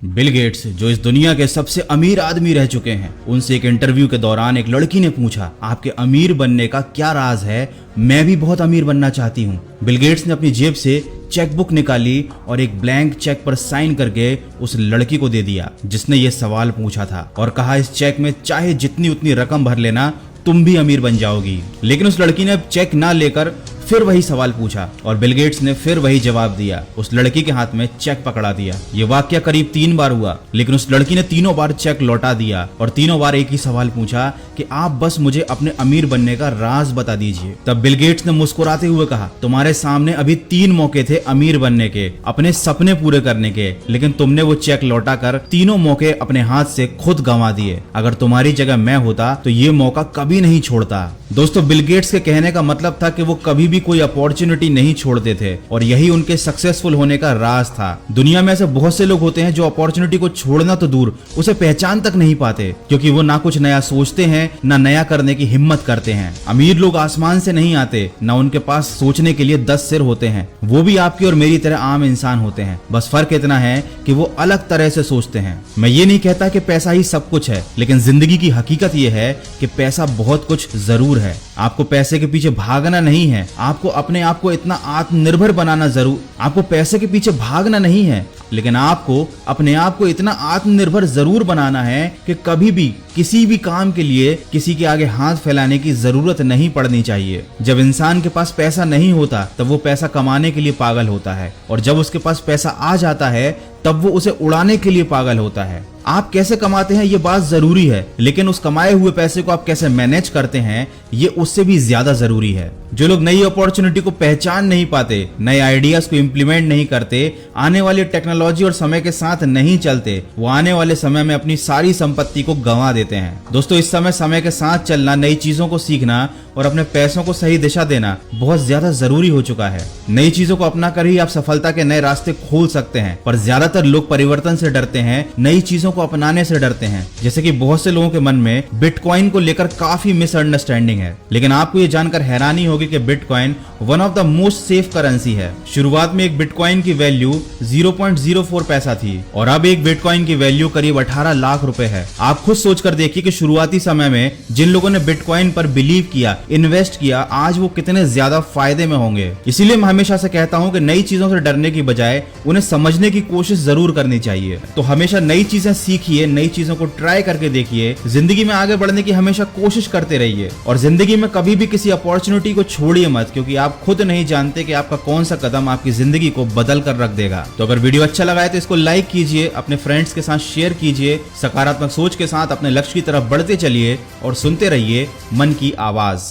Bill Gates, जो इस दुनिया के सबसे अमीर आदमी रह चुके हैं, उनसे एक इंटरव्यू के दौरान एक लड़की ने पूछा, आपके अमीर बनने का क्या राज है? मैं भी बहुत अमीर बनना चाहती हूँ। बिल गेट्स ने अपनी जेब से चेकबुक निकाली और एक ब्लैंक चेक पर साइन करके उस लड़की को दे दिया जिसने ये सवाल पूछा था, और कहा इस चेक में चाहे जितनी उतनी रकम भर लेना, तुम भी अमीर बन जाओगी। लेकिन उस लड़की ने चेक ना लेकर फिर वही सवाल पूछा और बिल गेट्स ने फिर वही जवाब दिया। उस लड़की के हाथ में चेक पकड़ा दिया। ये वाकया करीब 3 बार हुआ, लेकिन उस लड़की ने तीनों बार चेक लौटा दिया और तीनों बार एक ही सवाल पूछा कि आप बस मुझे अपने अमीर बनने का राज बता दीजिए। तब बिल गेट्स ने मुस्कुराते हुए कहा, तुम्हारे सामने अभी 3 मौके थे अमीर बनने के, अपने सपने पूरे करने के, लेकिन तुमने वो चेक लौटा कर तीनों मौके अपने हाथ से खुद गंवा दिए। अगर तुम्हारी जगह मैं होता तो ये मौका कभी नहीं छोड़ता। दोस्तों, बिल गेट्स के कहने का मतलब था कि वो कभी भी कोई अपॉर्चुनिटी नहीं छोड़ते थे और यही उनके सक्सेसफुल होने का राज था। दुनिया में ऐसे बहुत से लोग होते हैं जो अपॉर्चुनिटी को छोड़ना तो दूर, उसे पहचान तक नहीं पाते, क्योंकि वो ना कुछ नया सोचते हैं, ना नया करने की हिम्मत करते हैं। अमीर लोग आसमान से नहीं आते, ना उनके पास सोचने के लिए 10 सिर होते हैं। वो भी आपकी और मेरी तरह आम इंसान होते हैं, बस फर्क इतना है कि वो अलग तरह से सोचते हैं। मैं ये नहीं कहता कि पैसा ही सब कुछ है, लेकिन जिंदगी की हकीकत ये है कि पैसा बहुत कुछ जरूर है। आपको पैसे के पीछे भागना नहीं है, आपको अपने आप को इतना आत्मनिर्भर बनाना जरूर, आपको पैसे के पीछे भागना नहीं है, लेकिन आपको अपने आप को इतना आत्मनिर्भर जरूर बनाना है कि कभी भी किसी भी काम के लिए किसी के आगे हाथ फैलाने की जरूरत नहीं पड़नी चाहिए। जब इंसान के पास पैसा नहीं होता तब वो पैसा कमाने के लिए पागल होता है, और जब उसके पास पैसा आ जाता है तब वो उसे उड़ाने के लिए पागल होता है। आप कैसे कमाते हैं ये बात जरूरी है, लेकिन उस कमाए हुए पैसे को आप कैसे मैनेज करते हैं ये उससे भी ज्यादा जरूरी है। जो लोग नई अपॉर्चुनिटी को पहचान नहीं पाते, नए आइडियाज को इम्प्लीमेंट नहीं करते, आने वाली टेक्नोलॉजी और समय के साथ नहीं चलते, वो आने वाले समय में अपनी सारी संपत्ति को गंवा देते हैं। दोस्तों, इस समय के साथ चलना, नई चीजों को सीखना और अपने पैसों को सही दिशा देना बहुत ज्यादा जरूरी हो चुका है। नई चीजों को अपना कर ही आप सफलता के नए रास्ते खोल सकते हैं, पर ज्यादातर लोग परिवर्तन से डरते हैं, नई चीजों को अपनाने से डरते हैं। जैसे कि बहुत से लोगों के मन में बिटकॉइन को लेकर काफी मिसअंडरस्टैंडिंग है, लेकिन आपको ये जानकर हैरानी होगी कि bitcoin one of the most safe currency है। शुरुआत में एक बिटकॉइन की वैल्यू 0.04 पैसा थी और अब एक बिटकॉइन की वैल्यू करीब 18 लाख रुपए है। आप खुद सोचकर देखिए कि शुरुआती समय में जिन लोगों ने बिटकॉइन पर बिलीव किया, इन्वेस्ट किया, आज वो कितने ज्यादा फायदे में होंगे। इसीलिए मैं हमेशा से कहता हूं कि नई चीजों से डरने की बजाय उन्हें समझने की कोशिश जरूर करनी चाहिए। तो हमेशा नई चीजें सीखिए, नई चीजों को ट्राई करके देखिए, जिंदगी में आगे बढ़ने की हमेशा कोशिश करते रहिए, और जिंदगी में कभी भी किसी अपॉर्चुनिटी को छोड़िए मत, क्योंकि आप खुद नहीं जानते कि आपका कौन सा कदम आपकी जिंदगी को बदल कर रख देगा। तो अगर वीडियो अच्छा लगा है तो इसको लाइक कीजिए, अपने फ्रेंड्स के साथ शेयर कीजिए, सकारात्मक सोच के साथ अपने लक्ष्य की तरफ बढ़ते चलिए और सुनते रहिए मन की आवाज।